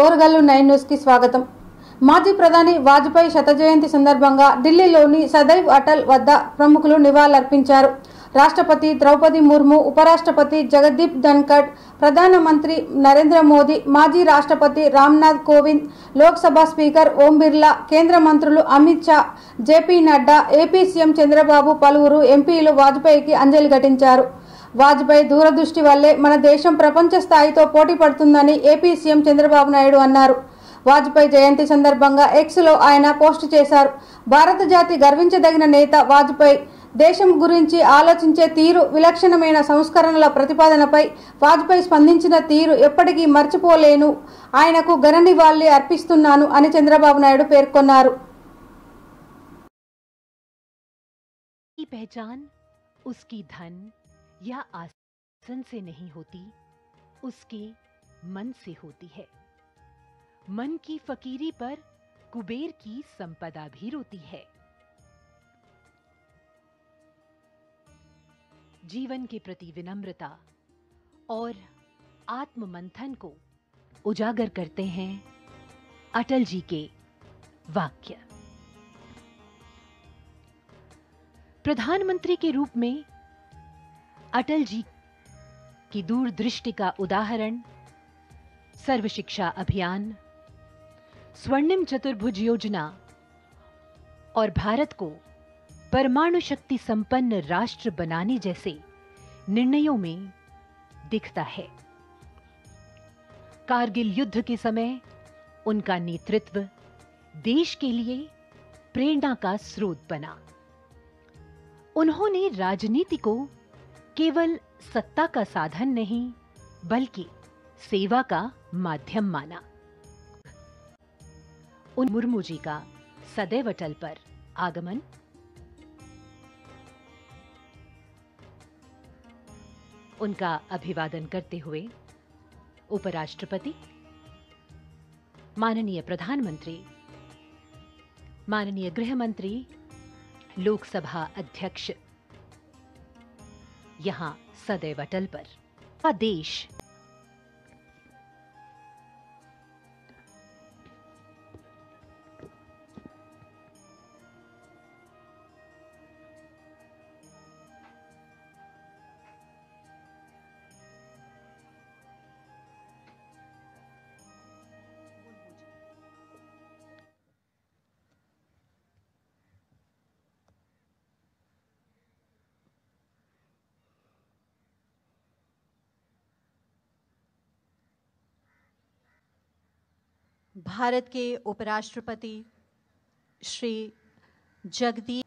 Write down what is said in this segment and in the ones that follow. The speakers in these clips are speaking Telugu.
ఓరుగల్లు 9 న్యూస్ కి స్వాగతం। మాజీ ప్రధాని వాజ్పేయి శత జయంతి సందర్భంగా ఢిల్లీలోని సదైవ్ అటల్ వద్ద ప్రముఖులు నివాళులర్పించారు। రాష్ట్రపతి ద్రౌపది ముర్ము, ఉపరాష్ట్రపతి జగదీప్ ధన్కర్, ప్రధానమంత్రి నరేంద్ర మోదీ, మాజీ రాష్ట్రపతి రామ్నాథ్ కోవింద్, లోక్సభ స్పీకర్ ఓం బిర్లా, కేంద్ర మంత్రులు Amit Shah, JP Nadda, AP CM Chandrababu, పలువురు ఎంపీలు వాజ్పేయికి అంజలి ఘటించారు। వాజ్పేయి దూరదృష్టి వల్లే మన దేశం ప్రపంచ స్థాయితో పోటీ పడుతుందని ఏపీ సీఎం చంద్రబాబు నాయుడు అన్నారు। వాజ్పేయి జయంతి సందర్భంగా ఎక్స్లో ఆయన పోస్టు చేశారు। భారత జాతి గర్వించదగిన నేత వాజ్పేయి దేశం గురించి ఆలోచించే తీరు, విలక్షణమైన సంస్కరణల ప్రతిపాదనపై వాజ్పేయి స్పందించిన తీరు ఎప్పటికీ మర్చిపోలేను, ఆయనకు ఘన నివాళి అర్పిస్తున్నాను అని చంద్రబాబు నాయుడు పేర్కొన్నారు। पहचान उसकी धन या आसन से नहीं होती, उसके मन से होती है। मन की फकीरी पर कुबेर की संपदा भी रोती है। जीवन के प्रति विनम्रता और आत्म मंथन को उजागर करते हैं अटल जी के वाक्य। प्रधानमंत्री के रूप में अटल जी की दूरदृष्टि का उदाहरण सर्व शिक्षा अभियान, स्वर्णिम चतुर्भुज योजना और भारत को परमाणु शक्ति संपन्न राष्ट्र बनाने जैसे निर्णयों में दिखता है। कारगिल युद्ध के समय उनका नेतृत्व देश के लिए प्रेरणा का स्रोत बना। उन्होंने राजनीति को केवल सत्ता का साधन नहीं बल्कि सेवा का माध्यम माना। उन मुर्मू जी का सदैव अटल पर आगमन, उनका अभिवादन करते हुए उपराष्ट्रपति, माननीय प्रधानमंत्री, माननीय गृह मंत्री, लोकसभा अध्यक्ष यहां सदैव अटल पर देश भारत के उपराष्ट्रपति श्री जगदीप,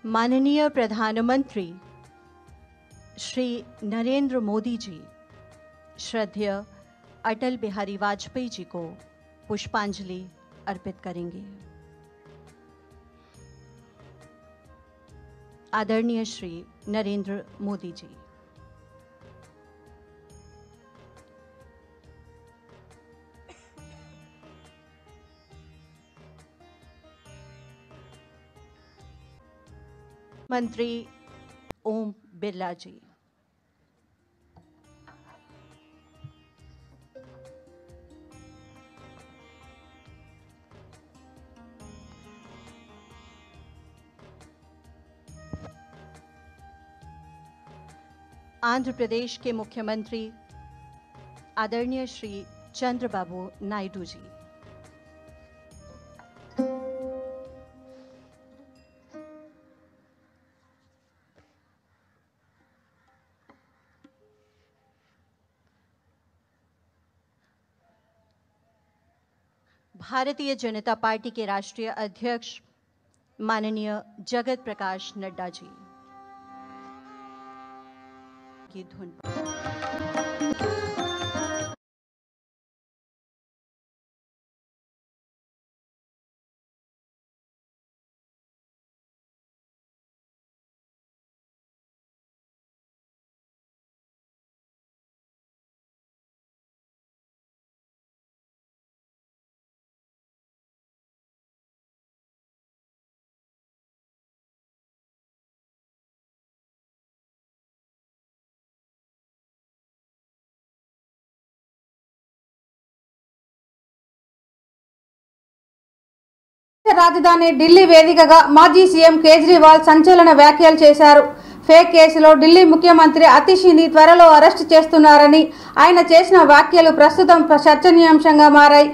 माननीय प्रधानमंत्री श्री नरेंद्र मोदी जी श्रद्धेय अटल बिहारी वाजपेयी जी को पुष्पांजलि अर्पित करेंगे। आदरणीय श्री नरेंद्र मोदी जी। मंत्री ओम बिरला जी। आंध्र प्रदेश के मुख्यमंत्री आदरणीय श्री चंद्रबाबू नायडू जी। भारतीय जनता पार्टी के राष्ट्रीय अध्यक्ष माननीय जगत प्रकाश नड्डा जी की धुन पर। రాజధాని ఢిల్లీ వేదికగా మాజీ సీఎం కేజ్రీవాల్ సంచలన వ్యాఖ్యలు చేశారు. ఫేక్ కేసులో ఢిల్లీ ముఖ్యమంత్రి అతిషిని త్వరలో అరెస్టు చేస్తున్నారని ఆయన చేసిన వ్యాఖ్యలు ప్రస్తుతం చర్చనీయాంశంగా మారాయి.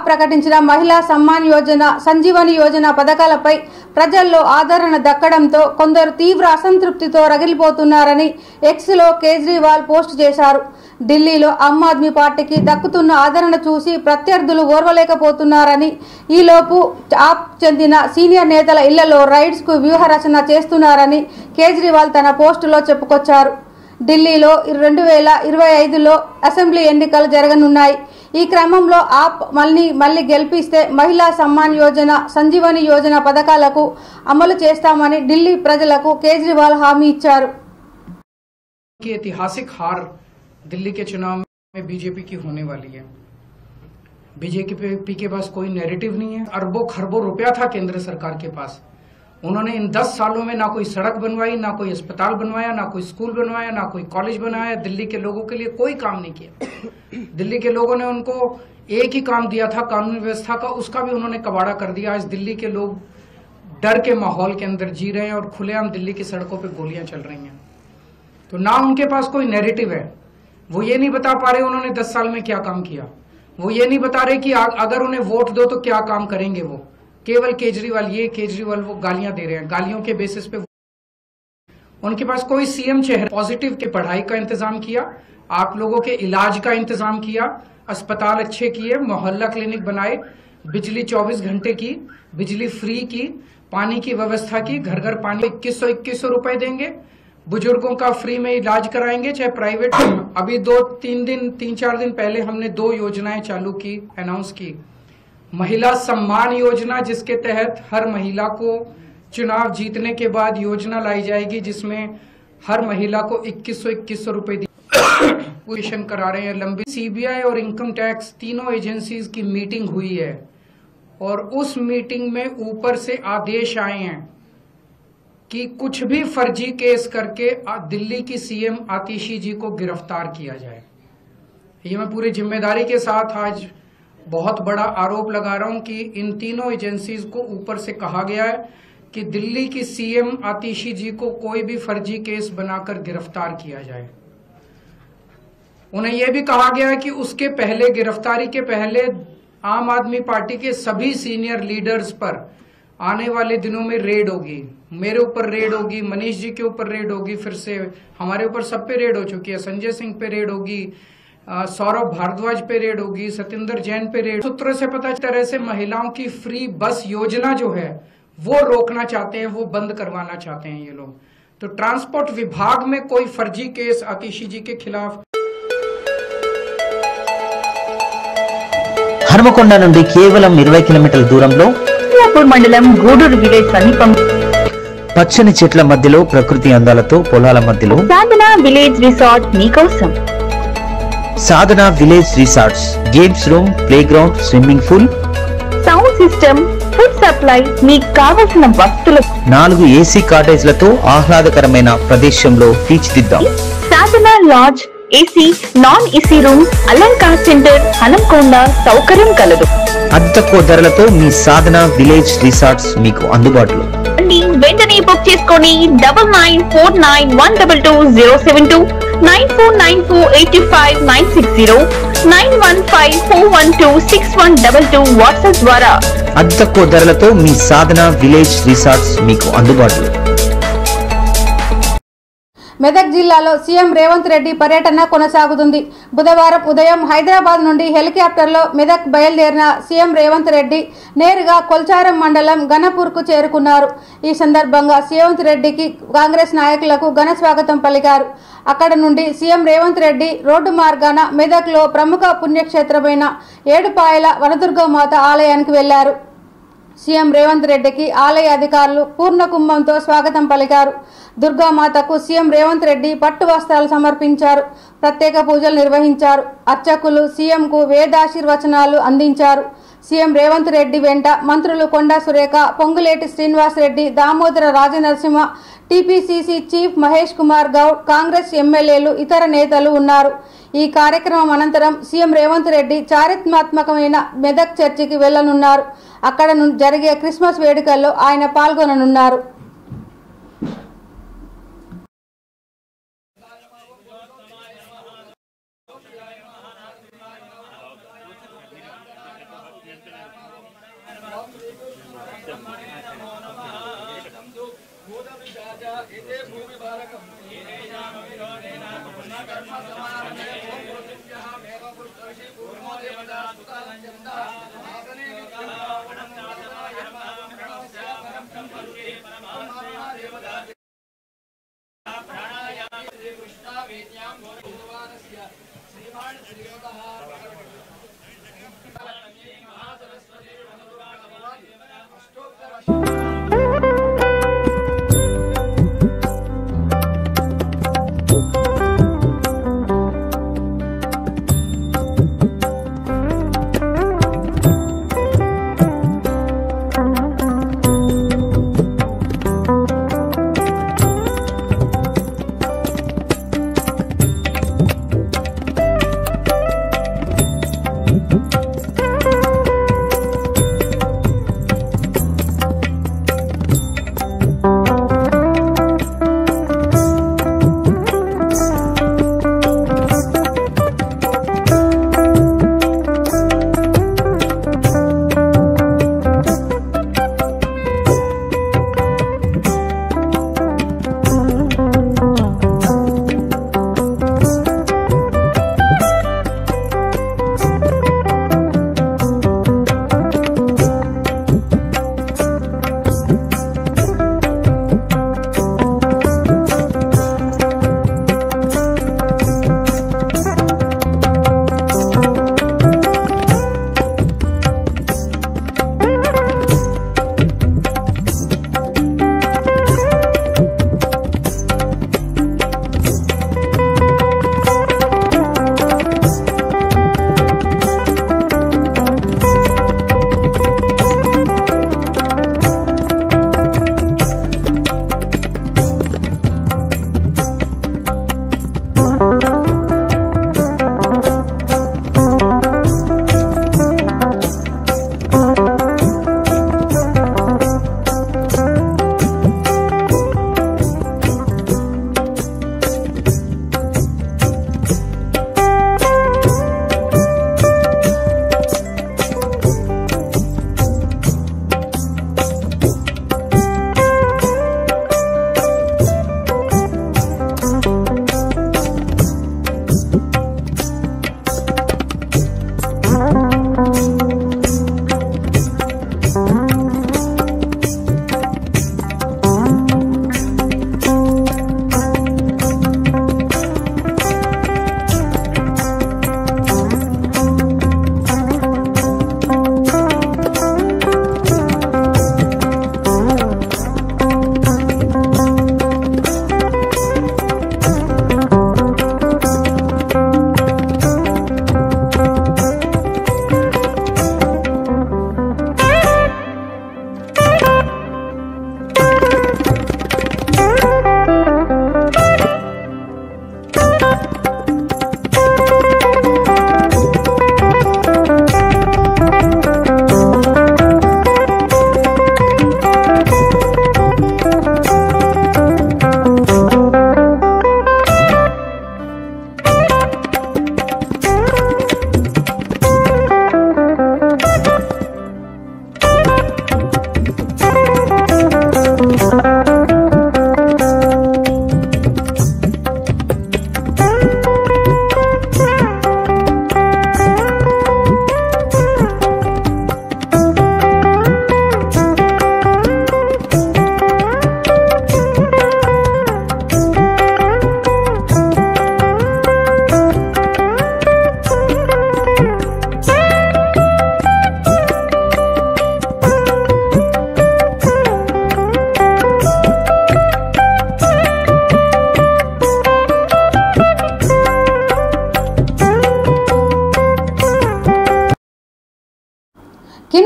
ప్రకటించిన మహిళా సమ్మాన్ యోజన, సంజీవని యోజన పథకాలపై ప్రజల్లో ఆదరణ దక్కడంతో కొందరు తీవ్ర అసంతృప్తితో రగిలిపోతున్నారని ఎక్స్లో కేజ్రీవాల్ పోస్ట్ చేశారు. ఢిల్లీలో ఆమ్ ఆద్మీ పార్టీకి దక్కుతున్న ఆదరణ చూసి ప్రత్యర్థులు ఓర్వలేకపోతున్నారని, ఈలోపు ఆప్ చెందిన సీనియర్ నేతల ఇళ్లలో రైడ్స్కు వ్యూహరచన చేస్తున్నారని కేజ్రీవాల్ తన పోస్టులో చెప్పుకొచ్చారు. ఢిల్లీలో 2025లో అసెంబ్లీ ఎన్నికలు జరగనున్నాయి. ఈ క్రమంలో ఆప్ మళ్లీ గెలిపిస్తే మహిళా సమ్మాన్ యోజన, సంజీవని యోజన పథకాలకు అమలు చేస్తామని ఢిల్లీ ప్రజలకు కేజ్రీవాల్ హామీ ఇచ్చారు. ऐतिहासिक हार दिल्ली के चुनाव में बीजेपी की होने वाली है। बीजेपी के पास कोई नैरेटिव नहीं है। अरबों खरबों रुपया था केंद्र सरकार के पास। उन्होंने इन 10 सालों में ना कोई सड़क बनवाई, ना कोई अस्पताल बनवाया, ना कोई स्कूल बनवाया, ना कोई कॉलेज बनाया। दिल्ली के लोगों के लिए कोई काम नहीं किया। दिल्ली के लोगों ने उनको एक ही काम दिया था कानून व्यवस्था का, उसका भी उन्होंने कबाड़ा कर दिया। आज दिल्ली के लोग डर के माहौल के अंदर जी रहे हैं और खुलेआम दिल्ली की सड़कों पर गोलियां चल रही हैं। तो ना उनके पास कोई नैरेटिव है। वो ये नहीं बता पा रहे उन्होंने 10 साल में क्या काम किया। वो ये नहीं बता रहे कि अगर उन्हें वोट दो तो क्या काम करेंगे। वो केवल केजरीवाल ये, केजरीवाल वो गालियां दे रहे हैं। गालियों के बेसिस पे उनके पास कोई सीएम चेहरा। पॉजिटिव की पढ़ाई का इंतजाम किया, आप लोगों के इलाज का इंतजाम किया, अस्पताल अच्छे किए, मोहल्ला क्लिनिक बनाए, बिजली 24 घंटे की, बिजली फ्री की, पानी की व्यवस्था की। घर घर पानी 2100 रुपए देंगे। बुजुर्गों का फ्री में इलाज कराएंगे, चाहे प्राइवेट। अभी 3-4 दिन पहले हमने 2 योजनाएं चालू की, अनाउंस की। महिला सम्मान योजना, जिसके तहत हर महिला को चुनाव जीतने के बाद योजना लाई जाएगी, जिसमें हर महिला को 2100 रुपए क्वेश्चन करा रहे हैं। लंबी सीबीआई और इनकम टैक्स तीनों एजेंसीज की मीटिंग हुई है और उस मीटिंग में ऊपर से आदेश आए हैं कि कुछ भी फर्जी केस करके दिल्ली की सीएम आतिशी जी को गिरफ्तार किया जाए। ये मैं पूरी जिम्मेदारी के साथ आज बहुत बड़ा आरोप लगा रहा हूं कि इन तीनों एजेंसीज को ऊपर से कहा गया है कि दिल्ली की सीएम आतिशी जी को कोई भी फर्जी केस बनाकर गिरफ्तार किया जाए। उन्हें यह भी कहा गया है कि उसके पहले, गिरफ्तारी के पहले, आम आदमी पार्टी के सभी सीनियर लीडर्स पर आने वाले दिनों में रेड होगी। मेरे ऊपर रेड होगी, मनीष जी के ऊपर रेड होगी, फिर से हमारे ऊपर सब पे रेड हो चुकी है। संजय सिंह पे रेड होगी, सौरभ भारद्वाज पे रेड होगी, सत्येंद्र जैन पे रेड। सूत्रों से पता तरह से महिलाओं की फ्री बस योजना जो है वो रोकना चाहते हैं, वो बंद करवाना चाहते हैं ये लोग। तो ट्रांसपोर्ट विभाग में कोई फर्जी केस आतिशी जी के खिलाफ। హర్మకొండ నుండి కేవలం 20 కిలోమీటర్ల దూరంలో మండలం గూడూరు విలేజ్ సమీపం పచ్చని చెట్ల మధ్యలో ప్రకృతి అందాలతో పొలాల మధ్యలో సాధన విలేజ్ రిసార్ట్ మీకోసం. Sadhana village resorts, games room, play ground, swimming pool, sound system, food supply, మీకు కావలసిన వస్తువులు, 4 ఏసీ కాటేజ్లతో ఆహ్లాదకరమైన ప్రదేశంలో తీర్చిదిద్దాం. Sadhana lodge, AC, non AC room, Alankar centre, Hanamkonda సౌకర్యం కలదు. అతి తక్కువ ధరలతో మీ సాధన విలేజ్ రిసార్ట్స్ మీకు అందుబాటులో. వెంటనే బుక్ చేసుకొని 9949122072, 9494859609, 9154126122 వాట్సాప్ ద్వారా అతి తక్కువ ధరలతో మీ సాధన విలేజ్ రిసార్ట్స్ మీకు అందుబాటులో. మెదక్ జిల్లాలో సీఎం రేవంత్ రెడ్డి పర్యటన కొనసాగుతుంది. బుధవారం ఉదయం హైదరాబాద్ నుండి హెలికాప్టర్లో మెదక్ బయలుదేరిన సీఎం రేవంత్ రెడ్డి నేరుగా కొల్చారం మండలం గణపూర్కు చేరుకున్నారు. ఈ సందర్భంగా రేవంత్ రెడ్డికి కాంగ్రెస్ నాయకులకు ఘన స్వాగతం పలికారు. అక్కడ నుండి సీఎం రేవంత్ రెడ్డి రోడ్డు మార్గాన మెదక్లో ప్రముఖ పుణ్యక్షేత్రమైన ఏడుపాయల వనదుర్గమాత ఆలయానికి వెళ్లారు. సీఎం రేవంత్ రెడ్డికి ఆలయ అధికారులు పూర్ణ కుంభంతో స్వాగతం పలికారు. దుర్గామాతకు సీఎం రేవంత్ రెడ్డి పట్టు వస్త్రాలు సమర్పించారు. ప్రత్యేక పూజలు నిర్వహించారు. అర్చకులు సీఎంకు వేదాశీర్వచనాలు అందించారు. సీఎం రేవంత్ రెడ్డి వెంట మంత్రులు కొండా సురేఖ, పొంగులేటి శ్రీనివాస్ రెడ్డి, దామోదర రాజనరసింహ, టీపీసీసీ చీఫ్ మహేష్ కుమార్ గౌడ్, కాంగ్రెస్ ఎమ్మెల్యేలు, ఇతర నేతలు ఉన్నారు. ఈ కార్యక్రమం అనంతరం సీఎం రేవంత్ రెడ్డి చారిత్రాత్మకమైన మెదక్ చర్చికి వెళ్లనున్నారు. అక్కడ జరిగే క్రిస్మస్ వేడుకల్లో ఆయన పాల్గొననున్నారు.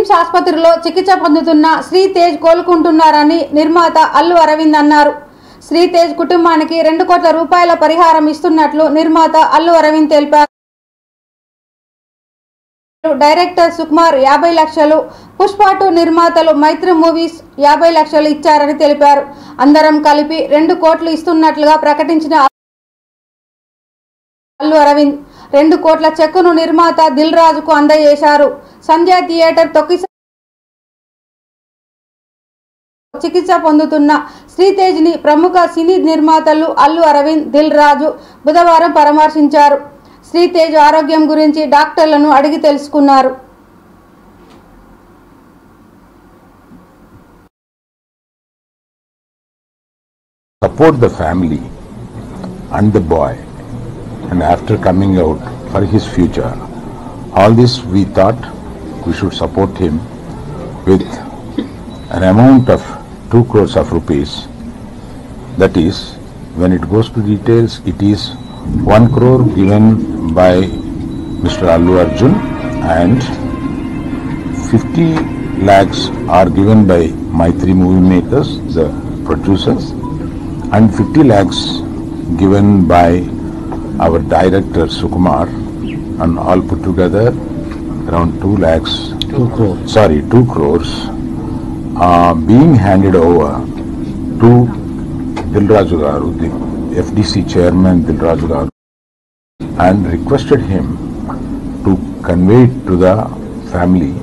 కిమ్స్ ఆసుపత్రిలో చికిత్స పొందుతున్న శ్రీతేజ్ కోలుకుంటున్నారని నిర్మాత అల్లు అరవింద్ అన్నారు. శ్రీతేజ్ కుటుంబానికి 2 కోట్ల రూపాయల పరిహారం ఇస్తున్నట్లు నిర్మాత అల్లు అరవింద్ తెలిపారు. డైరెక్టర్ సుకుమార్ 50 లక్షలు, పుష్ప 2 నిర్మాతలు మైత్రి మూవీస్ 50 లక్షలు ఇచ్చారని తెలిపారు. అందరం కలిపి 2 కోట్లు ఇస్తున్నట్లుగా ప్రకటించిన అల్లు అరవింద్ 2 కోట్ల చెక్కును నిర్మాత దిల్ రాజుకు అందజేశారు. సంజయ్ థియేటర్ తొక్కిస చికిత్స పొందుతున్న శ్రీతేజ్ ని ప్రముఖ సినీ నిర్మాతలు అల్లు అరవింద్, దిల్ రాజు బుధవారం పరామర్శించారు. శ్రీతేజ్ ఆరోగ్యం గురించి డాక్టర్లను అడిగి తెలుసుకున్నారు. Support the family and the boy, and after coming out for his future, all this we thought we should support him with an amount of 2 crores of rupees. That is, when it goes to details, it is 1 crore given by Mr. Allu Arjun and 50 lakhs are given by Maitri Movie Makers, the producers, and 50 lakhs given by our director Sukumar, and all put together around 2 lakhs. 2 crores being handed over to Dilraju Garu, the FDC chairman Dilraju Garu, and requested him to convey it to the family.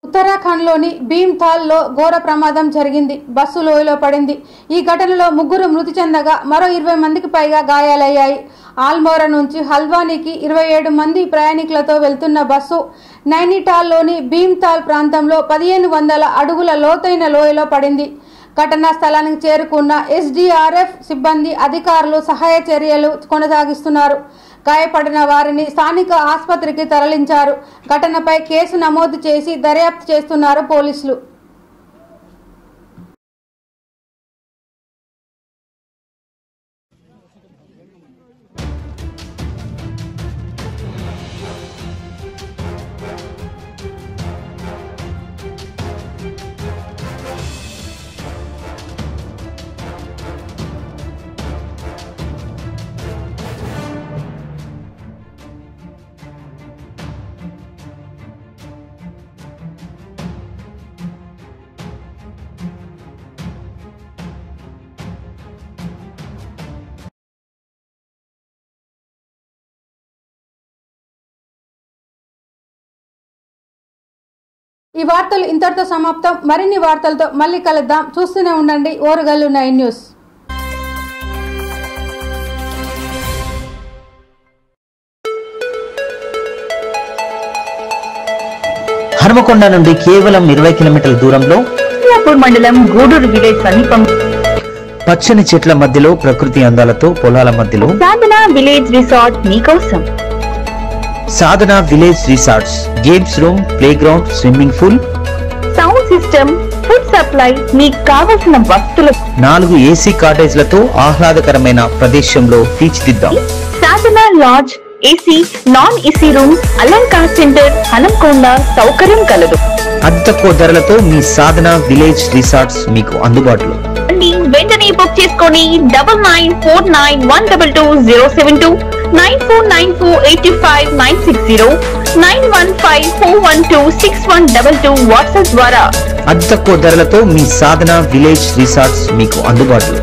ఉత్తరాఖండ్లోని భీమ్తాల్లో ఘోర ప్రమాదం జరిగింది. బస్సు లోయలో పడింది. ఈ ఘటనలో 3 మృతి చెందగా మరో 20 మందికి పైగా గాయాలయ్యాయి. ఆల్మోరా నుంచి హల్ద్వానీకి 27 మంది ప్రయాణికులతో వెళ్తున్న బస్సు నైనిటాల్లోని భీమ్తాల్ ప్రాంతంలో 1500 అడుగుల లోతైన లోయలో పడింది. ఘటనా స్థలానికి చేరుకున్న ఎస్డీఆర్ఎఫ్ సిబ్బంది, అధికారులు సహాయ చర్యలు కొనసాగిస్తున్నారు. గాయపడిన వారిని స్థానిక ఆసుపత్రికి తరలించారు. ఘటనపై కేసు నమోదు చేసి దర్యాప్తు చేస్తున్నారు పోలీసులు. ఈ వార్తలు ఇంతటితో సమాప్తం. మరిన్ని వార్తలతో మళ్ళీ కలుద్దాం. చూస్తూనే ఉండండి ఓరుగల్లు 9 న్యూస్. హనుమకొండ నుండి కేవలం 20 కిలోమీటర్ల దూరంలో మండలం గూడూరు విలేజ్ సమీపం పచ్చని చెట్ల మధ్యలో ప్రకృతి అందాలతో పొలాల మధ్యలో సాధన విలేజ్ రిసార్ట్ మీకోసం. Sadhana village resorts, games room, play ground, swimming pool, sound system, food supply, మీకు కావలసిన వస్తువులు, 4 ఏసీ కాటేజ్లతో ఆహ్లాదకరమైన ప్రదేశంలో తీర్చిదిద్దాం. Sadhana lodge, AC, non AC room, Alankar centre, Hanamkonda సౌకర్యం కలదు. అతి తక్కువ ధరలతో మీ సాధన విలేజ్ రిసార్ట్స్ మీకు అందుబాటులో. వెంటనే బుక్ చేసుకొని 9949122072 949485960915412612 వాట్సాప్ ద్వారా అతి తక్కువ ధరలతో మీ సాధన విలేజ్ రిసార్ట్స్ మీకు అందుబాటులో.